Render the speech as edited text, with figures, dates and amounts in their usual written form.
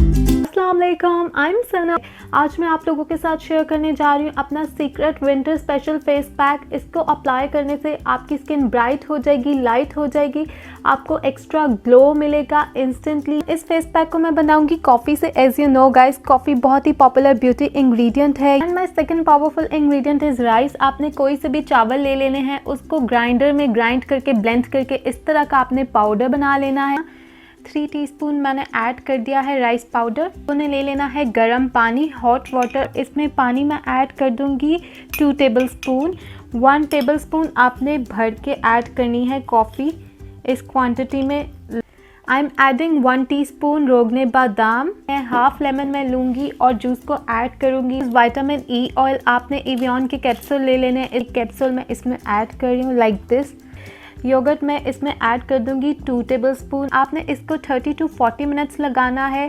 अस्सलाम वालेकुम, I am सना। आज मैं आप लोगों के साथ शेयर करने जा रही हूँ अपना secret winter special face pack. इसको अप्लाई करने से आपकी स्किन ब्राइट हो जाएगी, लाइट हो जाएगी, आपको एक्स्ट्रा ग्लो मिलेगा इंस्टेंटली। इस फेस पैक को मैं बनाऊंगी कॉफ़ी से। As you know guys, coffee बहुत ही पॉपुलर ब्यूटी इंग्रेडिएंट है। And my second powerful ingredient is rice. आपने कोई से भी चावल ले लेने हैं, उसको ग्राइंडर में ग्राइंड करके ब्लेंड करके इस तरह का आपने पाउडर बना लेना है। 3 टीस्पून मैंने ऐड कर दिया है राइस पाउडर। उन्हें ले लेना है गर्म पानी, हॉट वाटर। इसमें पानी मैं ऐड कर दूंगी 2 टेबलस्पून। 1 टेबलस्पून आपने भर के ऐड करनी है कॉफ़ी इस क्वांटिटी में। आई एम एडिंग 1 टीस्पून रोगने बादाम। मैं हाफ लेमन में लूँगी और जूस को ऐड करूँगी। विटामिन ई ऑयल आपने एवियन के कैप्सूल ले लेने। एक कैप्सूल मैं इसमें ऐड कर रही हूँ लाइक दिस। योगर्ट मैं इसमें ऐड कर दूंगी 2 टेबलस्पून। आपने इसको 30 to 40 मिनट्स लगाना है।